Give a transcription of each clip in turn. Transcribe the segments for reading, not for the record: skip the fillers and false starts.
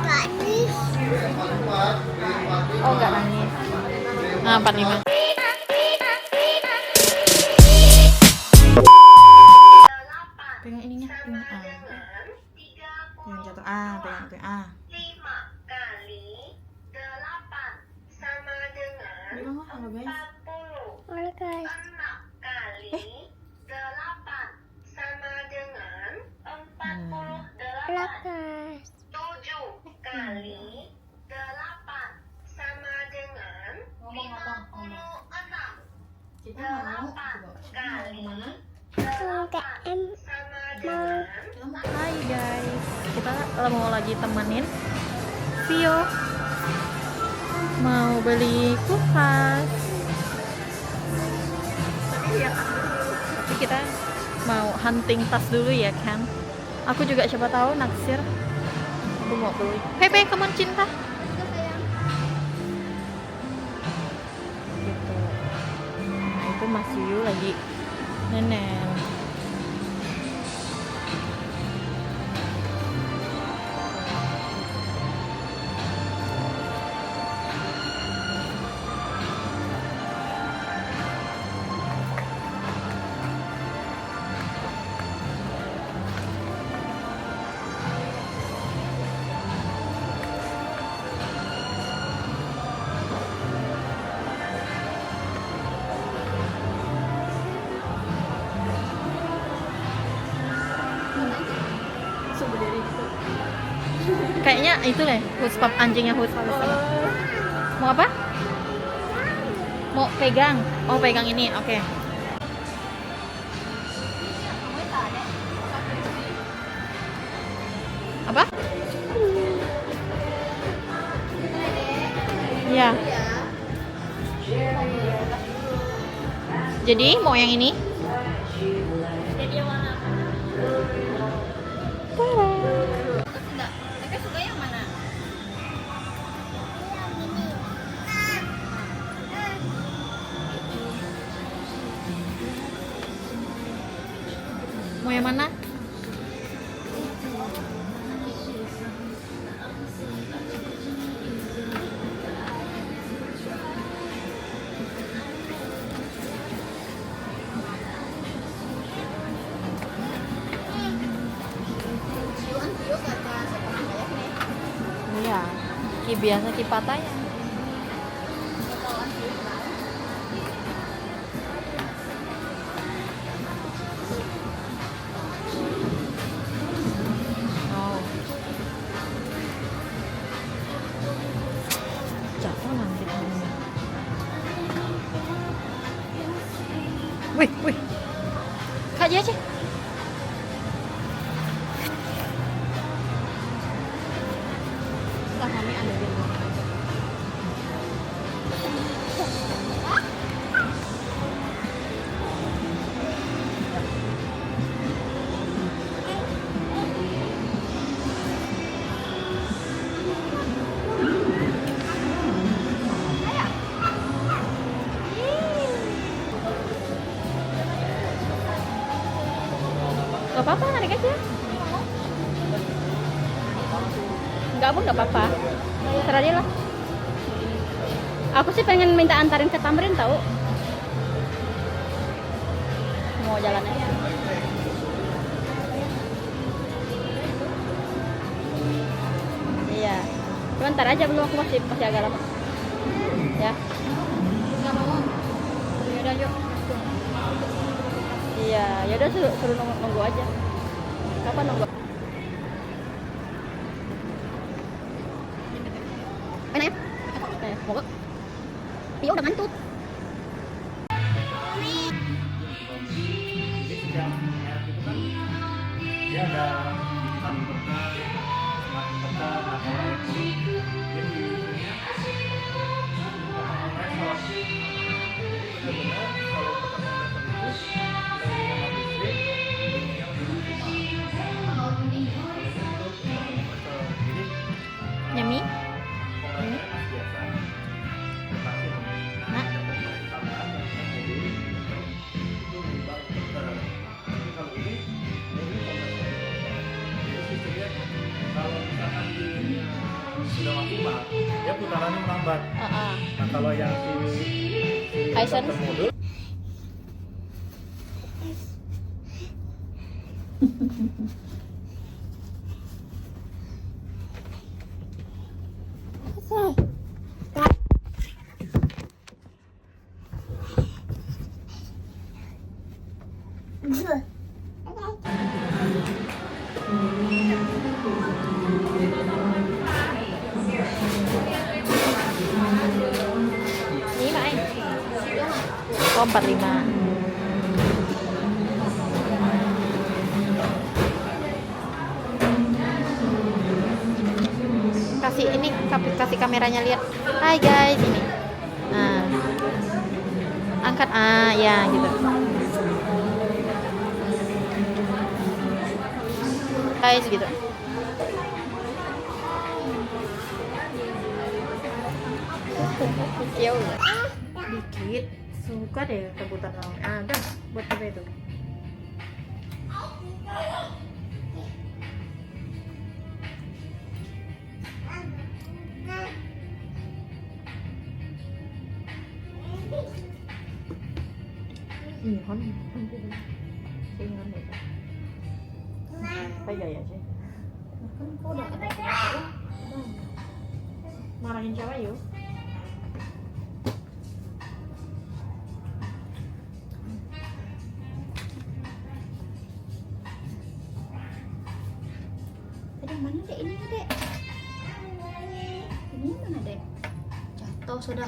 nangis. Oh, nggak nangis. Nah, 45. Pegang ininya, pegang pegang jatuh. Pegang itu. 5 kali 8 sama dengan Pegang. Halo guys. 40. 6 kali 8 sama dengan 48. 7 kali 8 sama dengan 56. Kita mau 8 kali kemana? 8 sama dengan Hai guys, kita mau lagi temenin Vio mau beli kulkas. Tapi kita mau hunting tas dulu ya kan. Aku juga siapa tahu naksir. Aku mau beli. Pepe, come on cinta. Gitu. Nah, itu Mas Yu lagi nenek. Kayaknya itu deh, Huspap anjingnya Huspap. Mau apa? Mau pegang? Oh, pegang ini. Oke. Apa? Ya. Jadi mau yang ini? Mau yang mana? Iya, biasa kipatanya. Oh. Jatuh nanti. Wih. Kak aja. Lah kami ada di rumah. Gak apa-apa, narik aja. Enggak pun gak apa-apa. Terserah dia lah. Aku sih pengen minta antarin ke Tamrin tahu. Mau jalan aja. Iya. Cuma ntar aja, belum, aku masih agak lama. Ya. Enggak mau. Yaudah yuk. Iya, yaudah suruh nunggu aja. Kapan nunggu? Mana ya? Mau Pio udah ngantut. Dia ada hitam peta, semakin peta, jadi benar-benar kalau peta Nyami? Nak? cuma dia putarannya melambat. Nah kalau yang si Hisense? Dr. Modul Ini Mak. Oh 45. Kasih ini, kasih kameranya lihat. Hai guys, ini. Nah. Angkat ya gitu. Guys gitu. Ya udah. Dikit. Suka deh rebutan lawan. Udah buat apa itu? Hon itu. Apa gaya sih? Marahin siapa yuk? Tadi mana dek ini dek? Ini mana dek? Jatuh sudah.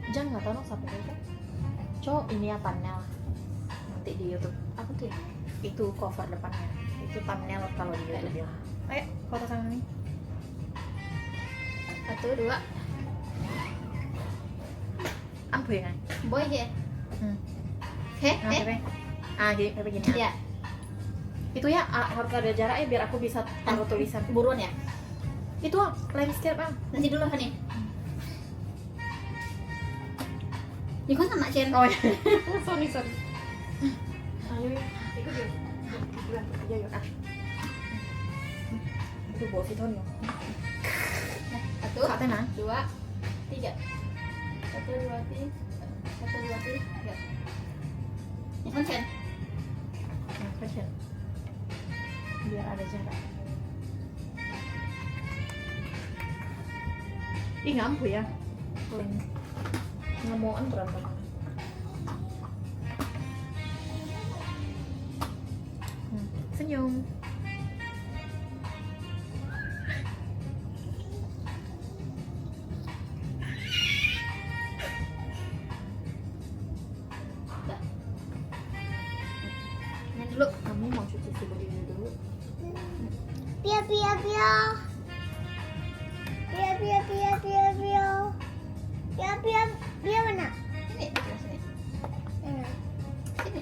Jangan nggak tahu sampai itu. Cok ini ya thumbnail nanti di YouTube. Apa tuh? Itu cover depannya. Itu thumbnail kalau di YouTube ya. Ayo foto sama nih. 1, 2. Apa ya? Boy ya. Hmm. Nah, Pepe. Pepe. Pepe gini. Ya. Itu ya harus ada jaraknya biar aku bisa taruh tulisan. Buruan ya. Itu landscape Nanti dulu kan ya. Ini kan anak Chen. Oh ya. sorry. Ayo ya, ikut yuk. Ayo yuk. Itu bawa si Tony. 1, Kak tenang. 2, 3. 1, 2, 3. 1, 2, 3. Ini kan Chen. Nah, fashion. Biar ada jarak. Ih, ngampu ya. Nggak mau berantem. Senyum. Ini dulu. Kamu mau cuci si bodinya dulu? Pia pia pia. Pia pia pia pia pia. Pia pia pia mana? Sini, di sebelah sini. Mana? Sini.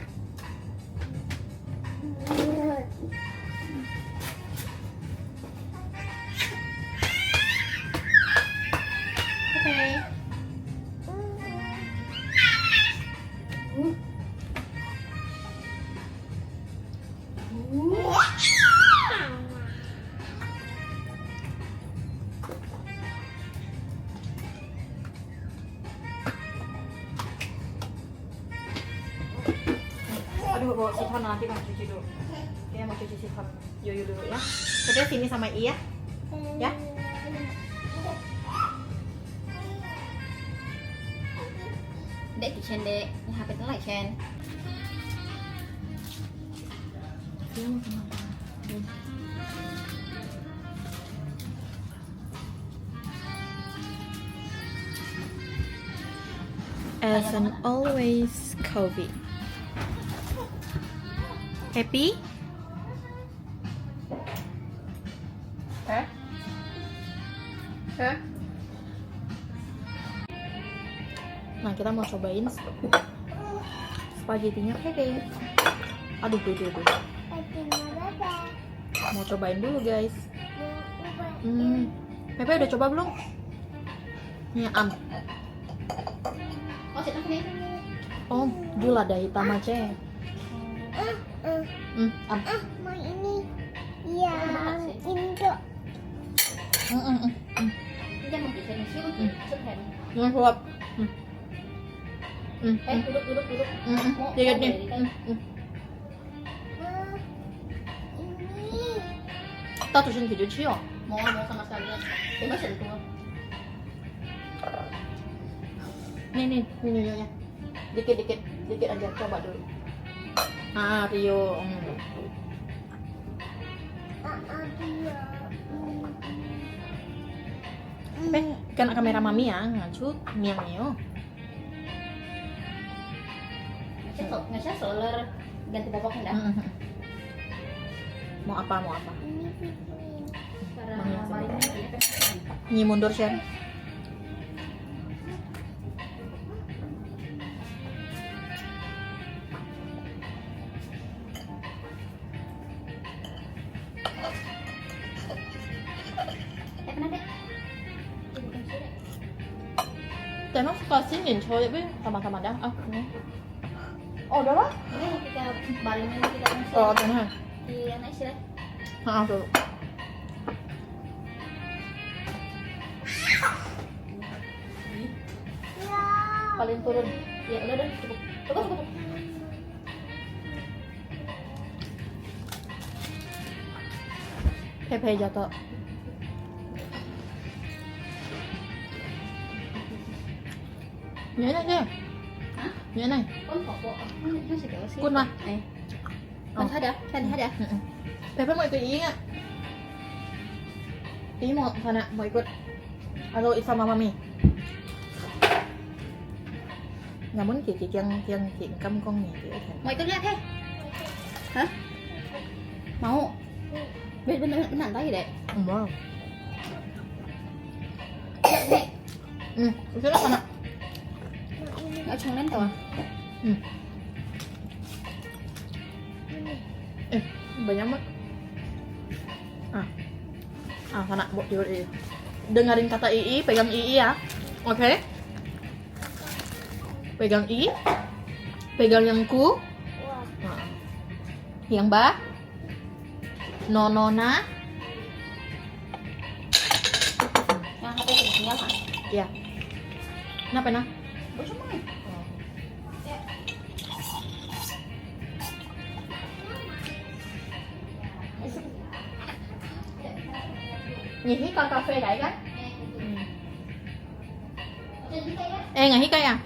Oke. Aduh, bawa sifon nanti mau cuci dulu. Dia mau cuci sifon Yoyo dulu ya. Kita sini sama I ya. Ya. Dek di Chen dek. Ini HP itu lah Chen. As an always, COVID. Happy? Nah, kita mau cobain spaghettinya Pepe. Aduh. Mau cobain dulu, guys. Pepe udah coba belum? Nih, Oh, sini nih. Oh, gula ada hitam aja. Mau ini yang Indo. Jangan di sini sih, sephen. Jangan suap. Duduk. Mau Lihat nih. dari kan? Ini. Tak tuh sini video cio. Mau sama sekalian. Bebas ya itu. Nih ya. Dikit aja, coba dulu. Ah, Rio. Dia. Kan kamera mami ya, ngacut miang yo. Nggak solar ganti popoknya dah. Mau apa? Ini piring. Karena kemarin ini kan. Nyi mundur Shen. Kena deh. Bukan sih deh. Tapi kasih nih coy, sama-sama dah. Ah, ini. Oh, udah lah. Ini kita baringin kita ngisi. Oh, tenang. Di anak isi deh. Tuh. Ya. Paling turun. Ya udah cukup. Cukup. Pepe jatuh. Nhớ này chứ? Hả? Nhớ này. Con bỏ bộ. Nó sẽ kiểu xí. Cút mà. Này. Con thấy được? Thấy được? Pepe mau ikut Ii nggak? Ii mau sana, mau ikut? Atau sama mami? Nggak muốn chị chuyện căm con nhỉ chị Thành. Mau ikut lihat he? Hah? Mau? Beneran tadi deh. Mau. Nih, Sudah sana. ở trong lên tàu. Banyak banget. Sana buat tidur Ii. Dengerin kata Ii, pegang Ii ya. Oke? Pegang Ii. Pegang yang ku. Wah. Yang ba. Nona. Nah, HP tinggal hả? Ya. Kenapa nah? Ủa sao mày? Nhìn thấy con cà phê đấy cái. Ê, nggak hikai ya?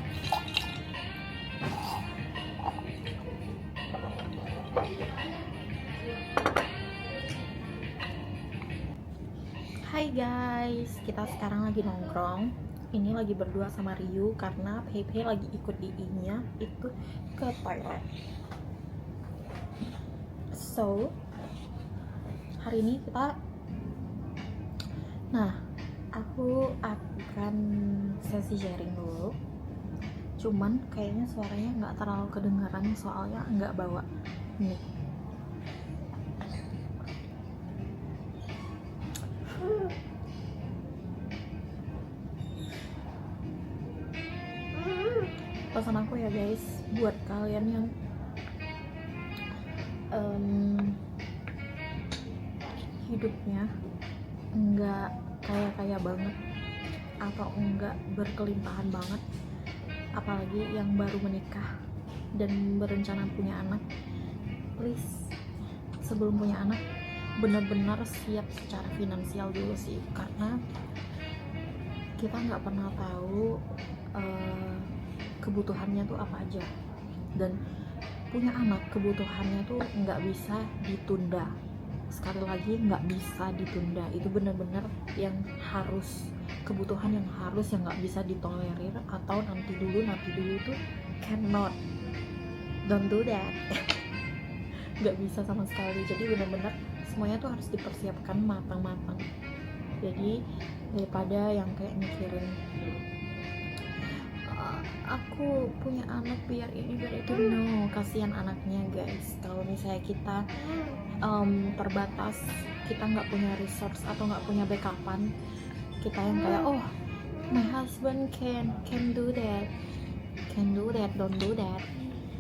Hai guys, kita sekarang lagi nongkrong. Ini lagi berdua sama Ryu karena Pepe lagi ikut di I-nya itu ke toilet. So, hari ini kita aku akan sesi sharing dulu. Cuman kayaknya suaranya nggak terlalu kedengaran soalnya nggak bawa mic. Pesan aku ya guys, buat kalian yang hidupnya nggak kaya banget atau enggak berkelimpahan banget, apalagi yang baru menikah dan berencana punya anak, please sebelum punya anak benar-benar siap secara finansial dulu sih, karena kita nggak pernah tahu kebutuhannya tuh apa aja, dan punya anak kebutuhannya tuh nggak bisa ditunda. Sekali lagi, nggak bisa ditunda. Itu benar-benar yang harus, kebutuhan yang harus, yang nggak bisa ditolerir atau nanti dulu tuh cannot, don't do that. Nggak bisa sama sekali. Jadi benar-benar semuanya tuh harus dipersiapkan matang-matang. Jadi daripada yang kayak mikirin aku punya anak biar ini biar itu, no, kasihan anaknya guys. Kalau misalnya kita terbatas, kita nggak punya resource atau nggak punya backupan, kita yang kayak oh my husband can do that, don't do that.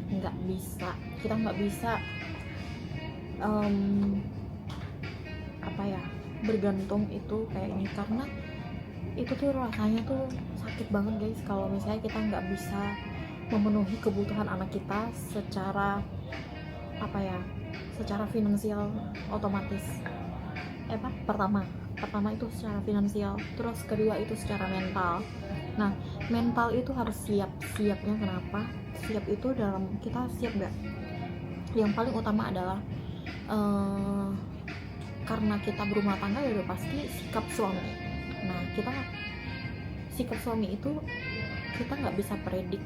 kita nggak bisa apa ya, bergantung itu kayak ini, karena itu tuh rasanya tuh sakit banget guys kalau misalnya kita nggak bisa memenuhi kebutuhan anak kita secara apa ya, secara finansial otomatis. Pertama itu secara finansial, terus kedua itu secara mental. Nah, mental itu harus siapnya kenapa? Siap itu dalam kita siap nggak? Yang paling utama adalah karena kita berumah tangga ya udah pasti sikap suami. Nah, sikap suami itu kita nggak bisa predik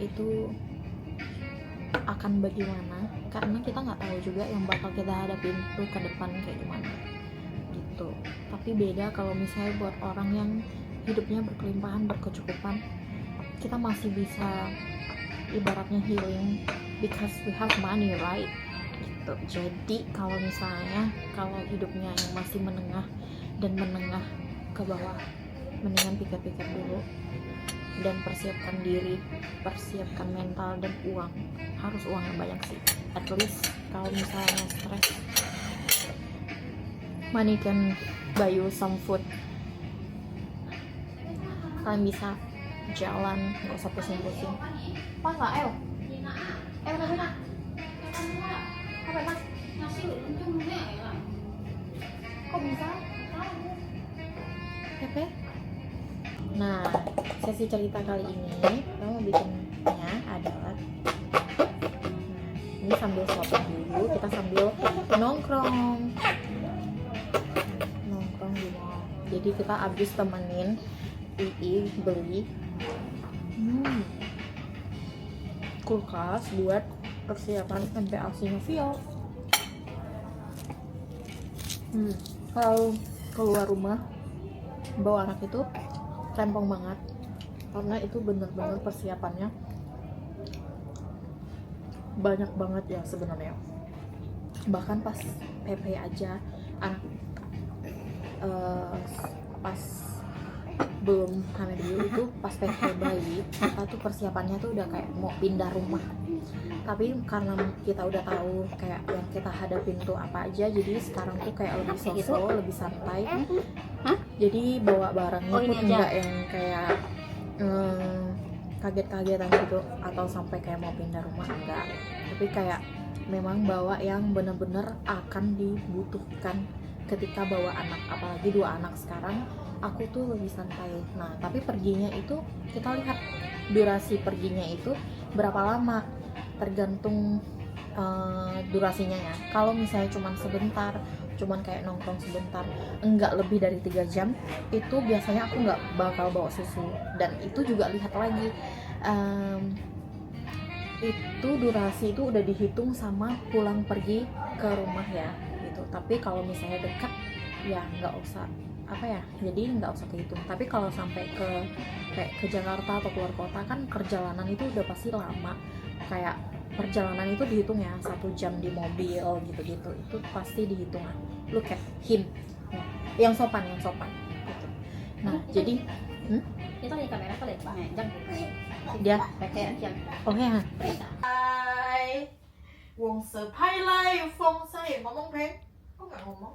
itu akan bagaimana, karena kita nggak tahu juga yang bakal kita hadapin tuh ke depan kayak gimana gitu. Tapi beda kalau misalnya buat orang yang hidupnya berkelimpahan, berkecukupan, kita masih bisa ibaratnya healing because we have money, right? Gitu. Jadi kalau misalnya hidupnya yang masih menengah dan menengah ke bawah, mendingan pikir-pikir dulu dan persiapkan diri, persiapkan mental dan uang. Harus uang yang banyak sih, at least kalau misalnya stres, money can buy you some food. Kalian bisa jalan, nggak usah pusing-pusing. Apa nggak El apa nak? Apa nak? Kok bisa? Pepe? Nah, sesi cerita kali ini kamu bikinnya adalah ini sambil shopping dulu, kita sambil nongkrong di mall. Jadi kita abis temenin Ii beli kulkas buat persiapan MPAC Novio. Kalau keluar rumah bawa anak itu rempong banget, karena itu bener-bener persiapannya banyak banget ya sebenarnya. Bahkan pas PP aja anak pas belum hamil dulu itu, pas PP bayi kita tuh persiapannya tuh udah kayak mau pindah rumah. Tapi karena kita udah tahu kayak yang kita hadapin tuh apa aja, jadi sekarang tuh kayak lebih sosok, lebih santai. Jadi bawa barangnya pun enggak yang kayak kaget-kagetan gitu atau sampai kayak mau pindah rumah, enggak. Tapi kayak memang bawa yang bener-bener akan dibutuhkan ketika bawa anak, apalagi 2 anak sekarang. Aku tuh lebih santai. Nah, tapi perginya itu kita lihat durasi perginya itu berapa lama, tergantung durasinya ya. Kalau misalnya cuman sebentar, cuman kayak nongkrong sebentar, enggak lebih dari 3 jam, itu biasanya aku nggak bakal bawa susu. Dan itu juga lihat lagi itu durasi itu udah dihitung sama pulang pergi ke rumah ya gitu. Tapi kalau misalnya dekat ya nggak usah jadi nggak usah kehitung. Tapi kalau sampai kayak ke Jakarta atau keluar kota kan perjalanan itu udah pasti lama, kayak perjalanan itu dihitung ya 1 jam di mobil gitu-gitu, itu pasti dihitung. Look at him, yang sopan gitu. Nah jadi Itu di kamera ko lihat jangan dia pakai yang oke ya. Hai Wong surprise lai Phong say ngomong Pen kok nggak ngomong?